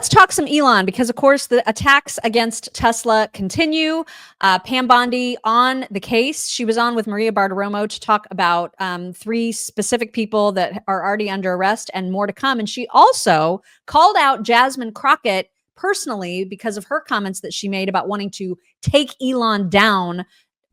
let's talk some Elon, because of course the attacks against Tesla continue. Pam Bondi on the case. She was on with Maria Bartiromo to talk about 3 specific people that are already under arrest and more to come. And she also called out Jasmine Crockett personally because of her comments that she made about wanting to take Elon down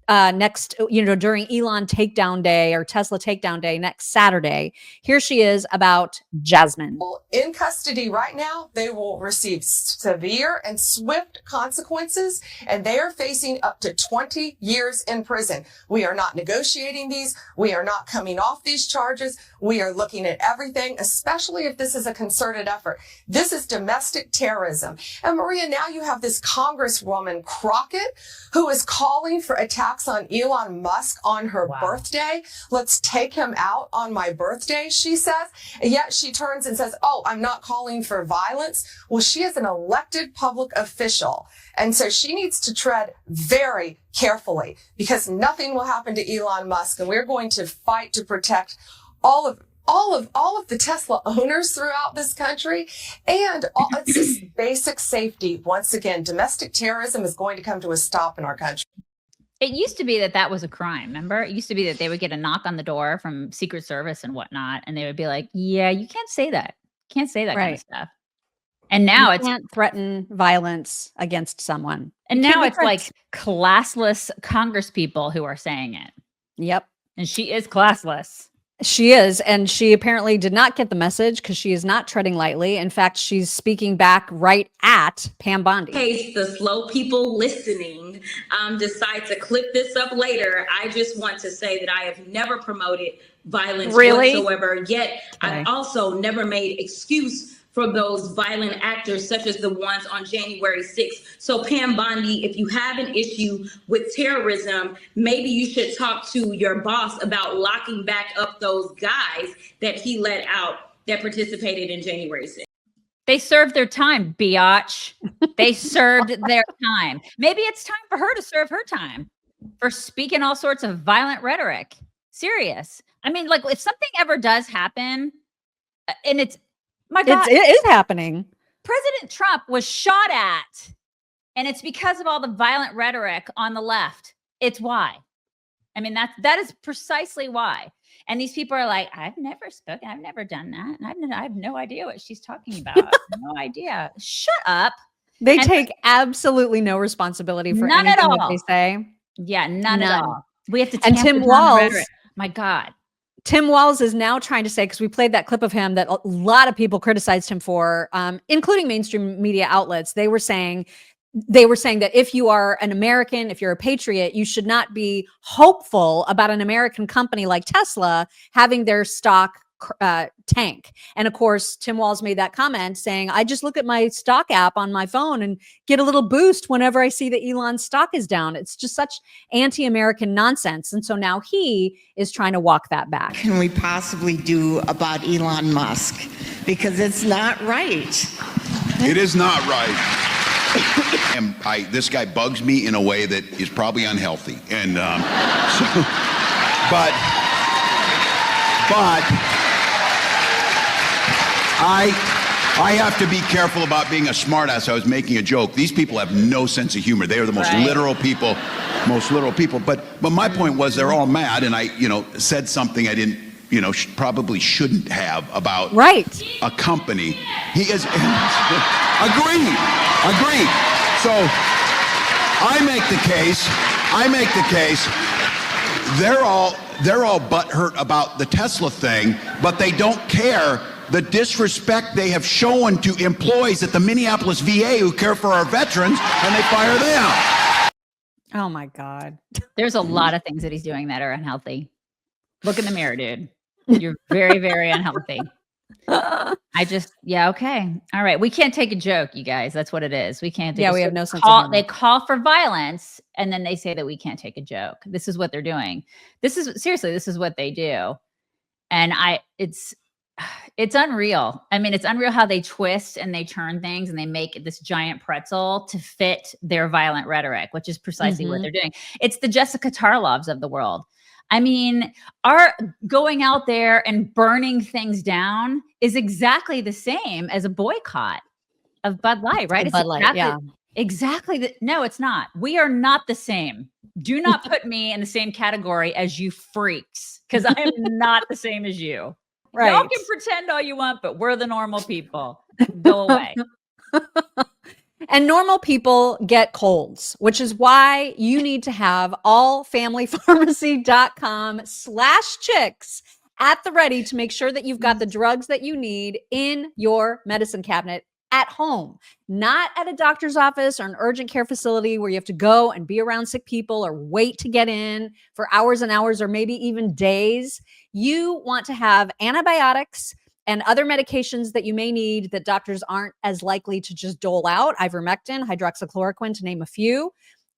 during Elon takedown day or Tesla takedown day next Saturday. Here she is about Jasmine. Well, in custody right now, they will receive severe and swift consequences, and they are facing up to 20 years in prison. We are not negotiating these. We are not coming off these charges. We are looking at everything, especially if this is a concerted effort. This is domestic terrorism. And Maria, now you have this Congresswoman Crockett who is calling for attacks on Elon Musk on her birthday. Let's take him out on my birthday, she says. And yet she turns and says, oh, I'm not calling for violence. Well, she is an elected public official. And so she needs to tread very carefully, because nothing will happen to Elon Musk. And we're going to fight to protect all of the Tesla owners throughout this country, and it's just basic safety. Once again, domestic terrorism is going to come to a stop in our country. It used to be that was a crime. Remember, it used to be that they would get a knock on the door from Secret Service and whatnot, and they would be like, "Yeah, you can't say that. Can't say that kind of stuff." And now you can't threaten violence against someone. And now it's like classless Congress people who are saying it. Yep, and she is classless. She is, and she apparently did not get the message because she is not treading lightly. In fact, she's speaking back right at Pam Bondi. In case the slow people listening decide to clip this up later, I just want to say that I have never promoted violence whatsoever, yet I've also never made excuse for those violent actors such as the ones on January 6th. So Pam Bondi, if you have an issue with terrorism, maybe you should talk to your boss about locking back up those guys that he let out that participated in January 6th. They served their time, biatch. They served their time. Maybe it's time for her to serve her time for speaking all sorts of violent rhetoric. Serious. I mean, like, if something ever does happen, and it's, my God, it is happening. President Trump was shot at, and it's because of all the violent rhetoric on the left. It's why. I mean, that is precisely why. And these people are like, I've never spoken. I've never done that. And I have no idea what she's talking about. I have no idea. Shut up. They take absolutely no responsibility for anything that they say. Yeah, none at all. We have to. And Tim Walz, my God. Tim Walz is now trying to say, because we played that clip of him that a lot of people criticized him for, including mainstream media outlets. They were saying that if you are an American, if you're a patriot, you should not be hopeful about an American company like Tesla having their stock tank. And of course, Tim Walz made that comment saying, I just look at my stock app on my phone and get a little boost whenever I see that Elon's stock is down. It's just such anti-American nonsense. And so now he is trying to walk that back. What can we possibly do about Elon Musk? Because it's not right. It is not right. And this guy bugs me in a way that is probably unhealthy. And but I have to be careful about being a smartass. I was making a joke. These people have no sense of humor. They are the most literal people, But my point was they're all mad, and I, said something I didn't, probably shouldn't have about a company. He is agreed. So I make the case. They're all butthurt about the Tesla thing, but they don't care the disrespect they have shown to employees at the Minneapolis VA who care for our veterans, and they fire them. Oh my God. There's a lot of things that he's doing that are unhealthy. Look in the mirror, dude. You're very, very unhealthy. Okay. All right. We can't take a joke, you guys. That's what it is. We can't take we have no sense of humor. They call for violence, and then they say that we can't take a joke. This is what they're doing. This is what they do. And it's unreal. I mean, it's unreal how they twist and they turn things and they make this giant pretzel to fit their violent rhetoric, which is precisely what they're doing. It's the Jessica Tarlovs of the world. I mean, our going out there and burning things down is exactly the same as a boycott. of Bud Light, right? Bud Light, exactly, yeah. Exactly. No, it's not. We are not the same. Do not put me in the same category as you freaks, because I am not the same as you. Right. Y'all can pretend all you want, but we're the normal people. Go away. And normal people get colds, which is why you need to have allfamilypharmacy.com/chicks at the ready to make sure that you've got the drugs that you need in your medicine cabinet at home, not at a doctor's office or an urgent care facility where you have to go and be around sick people or wait to get in for hours and hours or maybe even days. You want to have antibiotics and other medications that you may need that doctors aren't as likely to just dole out, ivermectin, hydroxychloroquine, to name a few.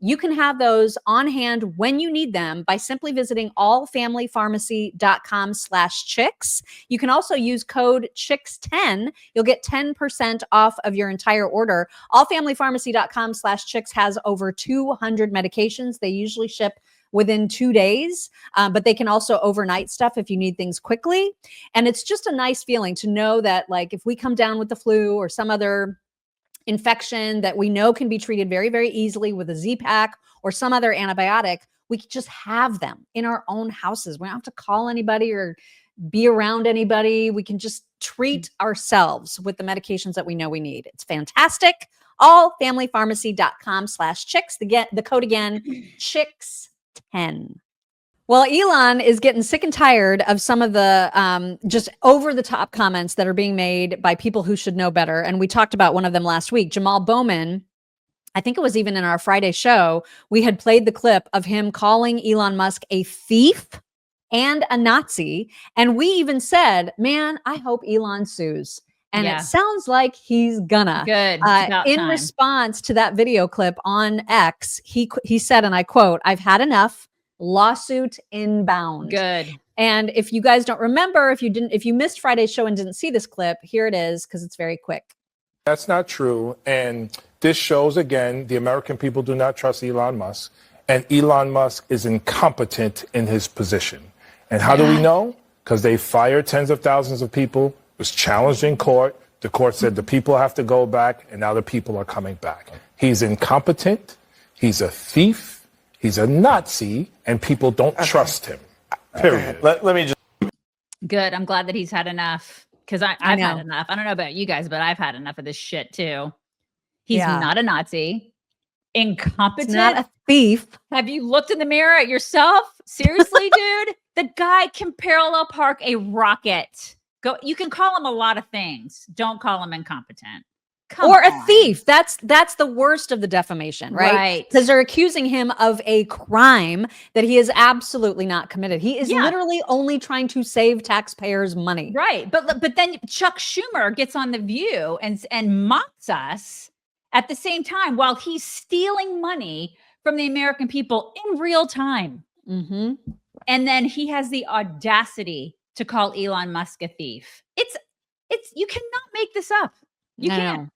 You can have those on hand when you need them by simply visiting allfamilypharmacy.com/chicks. You can also use code CHICKS10. You'll get 10% off of your entire order. Allfamilypharmacy.com/chicks has over 200 medications. They usually ship within 2 days, but they can also overnight stuff if you need things quickly. And it's just a nice feeling to know that, like, if we come down with the flu or some other infection that we know can be treated very, very easily with a Z-Pak or some other antibiotic, we can just have them in our own houses. We don't have to call anybody or be around anybody. We can just treat ourselves with the medications that we know we need. It's fantastic. Allfamilypharmacy.com/chicks. The code again, CHICKS10. Well, Elon is getting sick and tired of some of the just over-the-top comments that are being made by people who should know better. And we talked about one of them last week. Jamal Bowman, I think it was even in our Friday show, we had played the clip of him calling Elon Musk a thief and a Nazi. And we even said, man, I hope Elon sues. And it sounds like he's gonna. Good. In response to that video clip on X, he said, and I quote, "I've had enough. Lawsuit inbound." Good. And if you guys don't remember, if you missed Friday's show and didn't see this clip, here it is, because it's very quick. That's not true. And this shows, again, the American people do not trust Elon Musk. And Elon Musk is incompetent in his position. And how do we know? Because they fired tens of thousands of people, was challenged in court. The court said the people have to go back, and now the people are coming back. He's incompetent. He's a thief. He's a Nazi, and people don't trust him. Period. Let me just. Good. I'm glad that he's had enough, because I've had enough. I don't know about you guys, but I've had enough of this shit too. He's not a Nazi. Incompetent. He's not a thief. Have you looked in the mirror at yourself? Seriously, dude? The guy can parallel park a rocket. You can call him a lot of things. Don't call him incompetent. Or a thief. That's the worst of the defamation, right? Right. Because they're accusing him of a crime that he is absolutely not committed. He is literally only trying to save taxpayers' money. Right. But then Chuck Schumer gets on The View and mocks us at the same time while he's stealing money from the American people in real time. Mm-hmm. And then he has the audacity to call Elon Musk a thief. It's you cannot make this up. You can't.